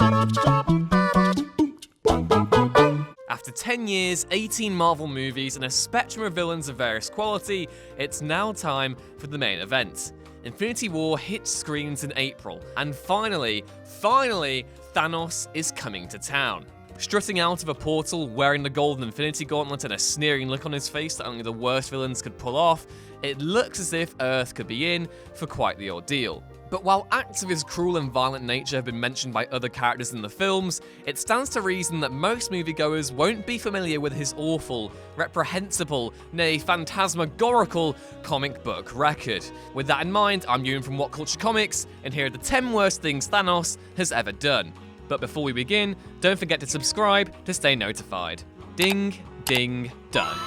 After 10 years, 18 Marvel movies, and a spectrum of villains of various quality, it's now time for the main event. Infinity War hit screens in April, and finally, Thanos is coming to town. Strutting out of a portal, wearing the golden Infinity Gauntlet and a sneering look on his face that only the worst villains could pull off, it looks as if Earth could be in for quite the ordeal. But while acts of his cruel and violent nature have been mentioned by other characters in the films, it stands to reason that most moviegoers won't be familiar with his awful, reprehensible, nay phantasmagorical comic book record. With that in mind, I'm Ewan from What Culture Comics, and here are the 10 worst things Thanos has ever done. But before we begin, don't forget to subscribe to stay notified. Ding, ding, done.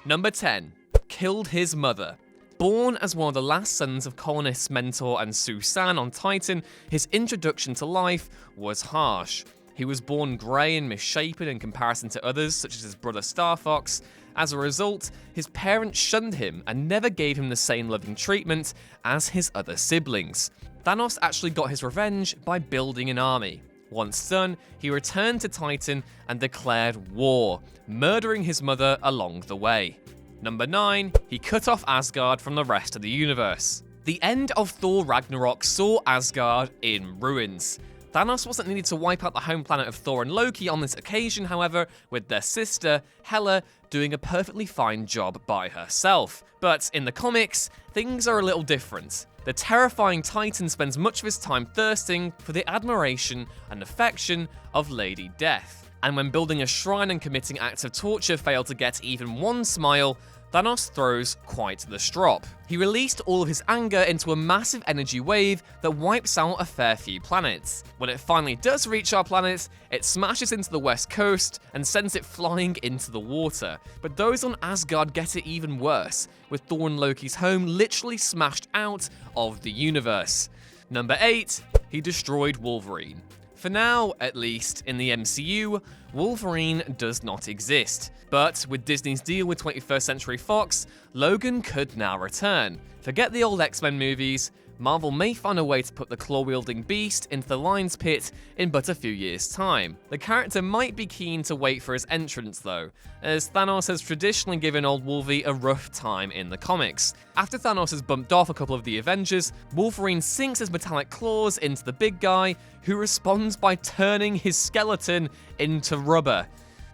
Number 10. Killed his mother. Born as one of the last sons of colonists Mentor and Susan on Titan, his introduction to life was harsh. He was born grey and misshapen in comparison to others, such as his brother Star Fox. As a result, his parents shunned him and never gave him the same loving treatment as his other siblings. Thanos actually got his revenge by building an army. Once done, he returned to Titan and declared war, murdering his mother along the way. Number 9, he cut off Asgard from the rest of the universe. The end of Thor Ragnarok saw Asgard in ruins. Thanos wasn't needed to wipe out the home planet of Thor and Loki on this occasion, however, with their sister, Hela, doing a perfectly fine job by herself. But in the comics, things are a little different. The terrifying Titan spends much of his time thirsting for the admiration and affection of Lady Death. And when building a shrine and committing acts of torture fail to get even one smile, Thanos throws quite the strop. He released all of his anger into a massive energy wave that wipes out a fair few planets. When it finally does reach our planet, it smashes into the west coast and sends it flying into the water. But those on Asgard get it even worse, with Thor and Loki's home literally smashed out of the universe. Number 8, he destroyed Wolverine. For now, at least, in the MCU, Wolverine does not exist. But with Disney's deal with 21st Century Fox, Logan could now return. Forget the old X-Men movies, Marvel may find a way to put the claw-wielding beast into the lion's pit in but a few years' time. The character might be keen to wait for his entrance though, as Thanos has traditionally given old Wolvie a rough time in the comics. After Thanos has bumped off a couple of the Avengers, Wolverine sinks his metallic claws into the big guy, who responds by turning his skeleton into rubber.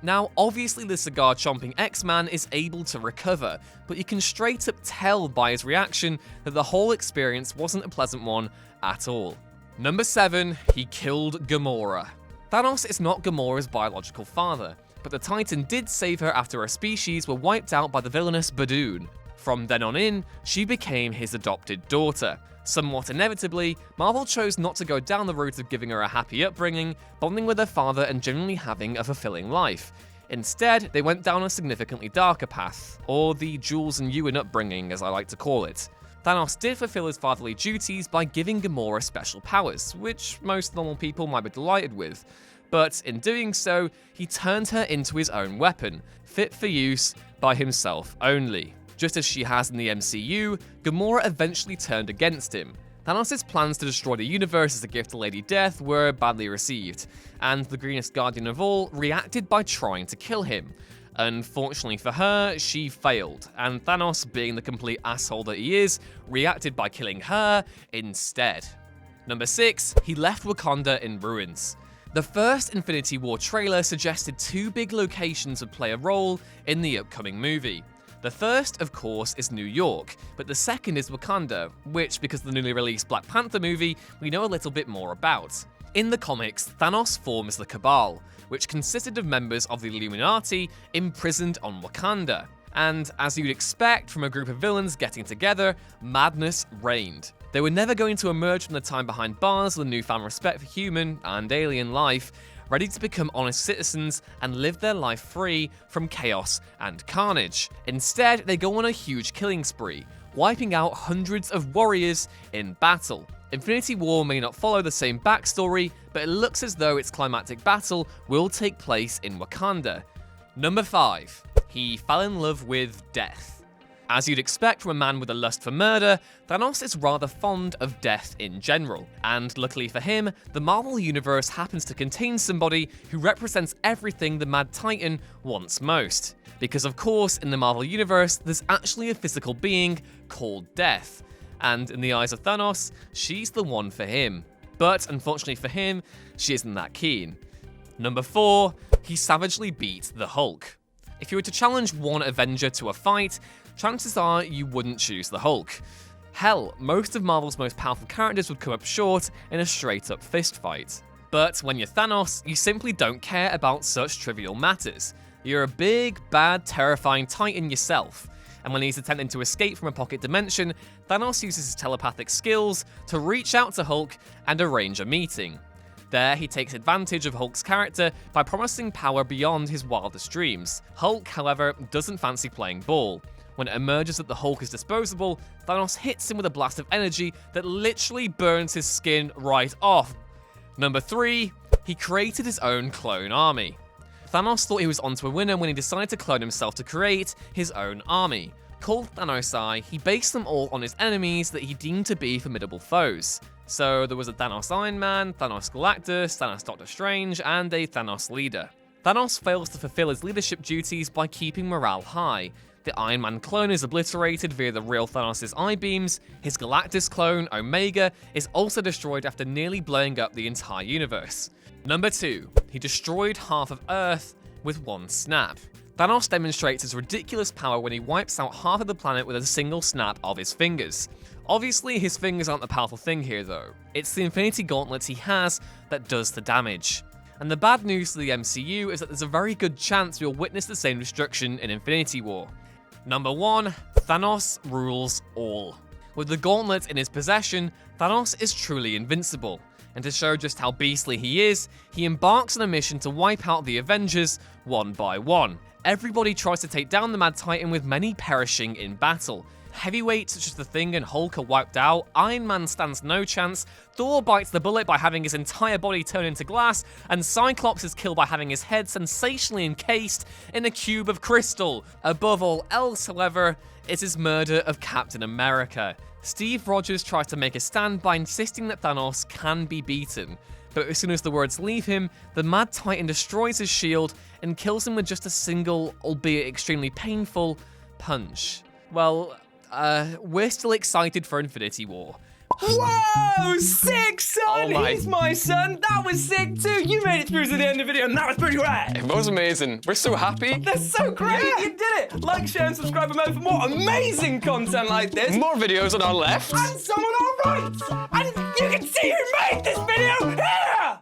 Now, obviously the cigar-chomping X-Man is able to recover, but you can straight up tell by his reaction that the whole experience wasn't a pleasant one at all. Number 7, he killed Gamora. Thanos is not Gamora's biological father, but the Titan did save her after her species were wiped out by the villainous Badoon. From then on in, she became his adopted daughter. Somewhat inevitably, Marvel chose not to go down the route of giving her a happy upbringing, bonding with her father and generally having a fulfilling life. Instead, they went down a significantly darker path, or the Jules and Ewan upbringing as I like to call it. Thanos did fulfill his fatherly duties by giving Gamora special powers, which most normal people might be delighted with. But in doing so, he turned her into his own weapon, fit for use by himself only. Just as she has in the MCU, Gamora eventually turned against him. Thanos' plans to destroy the universe as a gift to Lady Death were badly received, and the greenest guardian of all reacted by trying to kill him. Unfortunately for her, she failed, and Thanos, being the complete asshole that he is, reacted by killing her instead. Number 6, he left Wakanda in ruins. The first Infinity War trailer suggested 2 big locations would play a role in the upcoming movie. The first, of course, is New York, but the second is Wakanda, which, because of the newly released Black Panther movie, we know a little bit more about. In the comics, Thanos forms the Cabal, which consisted of members of the Illuminati imprisoned on Wakanda. And as you'd expect from a group of villains getting together, madness reigned. They were never going to emerge from the time behind bars with a newfound respect for human and alien life, ready to become honest citizens and live their life free from chaos and carnage. Instead, they go on a huge killing spree, wiping out hundreds of warriors in battle. Infinity War may not follow the same backstory, but it looks as though its climactic battle will take place in Wakanda. Number 5, he fell in love with death. As you'd expect from a man with a lust for murder, Thanos is rather fond of death in general. And luckily for him, the Marvel Universe happens to contain somebody who represents everything the Mad Titan wants most. Because of course, in the Marvel Universe, there's actually a physical being called Death. And in the eyes of Thanos, she's the one for him. But unfortunately for him, she isn't that keen. Number 4, he savagely beat the Hulk. If you were to challenge one Avenger to a fight, chances are you wouldn't choose the Hulk. Hell, most of Marvel's most powerful characters would come up short in a straight-up fist fight. But when you're Thanos, you simply don't care about such trivial matters. You're a big, bad, terrifying Titan yourself. And when he's attempting to escape from a pocket dimension, Thanos uses his telepathic skills to reach out to Hulk and arrange a meeting. There, he takes advantage of Hulk's character by promising power beyond his wildest dreams. Hulk, however, doesn't fancy playing ball. When it emerges that the Hulk is disposable, Thanos hits him with a blast of energy that literally burns his skin right off. Number 3, he created his own clone army. Thanos thought he was onto a winner when he decided to clone himself to create his own army. Called Thanos, he based them all on his enemies that he deemed to be formidable foes. So there was a Thanos Iron Man, Thanos Galactus, Thanos Doctor Strange, and a Thanos leader. Thanos fails to fulfill his leadership duties by keeping morale high. The Iron Man clone is obliterated via the real Thanos' eye beams. His Galactus clone, Omega, is also destroyed after nearly blowing up the entire universe. Number 2, he destroyed half of Earth with one snap. Thanos demonstrates his ridiculous power when he wipes out half of the planet with a single snap of his fingers. Obviously, his fingers aren't the powerful thing here though. It's the Infinity Gauntlet he has that does the damage. And the bad news to the MCU is that there's a very good chance we'll witness the same destruction in Infinity War. Number 1, Thanos rules all. With the gauntlet in his possession, Thanos is truly invincible. And to show just how beastly he is, he embarks on a mission to wipe out the Avengers one by one. Everybody tries to take down the Mad Titan, with many perishing in battle. Heavyweights such as the Thing and Hulk are wiped out, Iron Man stands no chance, Thor bites the bullet by having his entire body turn into glass, and Cyclops is killed by having his head sensationally encased in a cube of crystal. Above all else, however, is his murder of Captain America. Steve Rogers tries to make a stand by insisting that Thanos can be beaten, but as soon as the words leave him, the Mad Titan destroys his shield and kills him with just a single, albeit extremely painful, punch. Well, we're still excited for Infinity War. Whoa! Sick, son! He's my son! That was sick too! You made it through to the end of the video, and that was pretty rad! It was amazing. We're so happy. That's so great! Yeah. You did it! Like, share, and subscribe below for more amazing content like this! More videos on our left! And some on our right! And you can see who made this video here!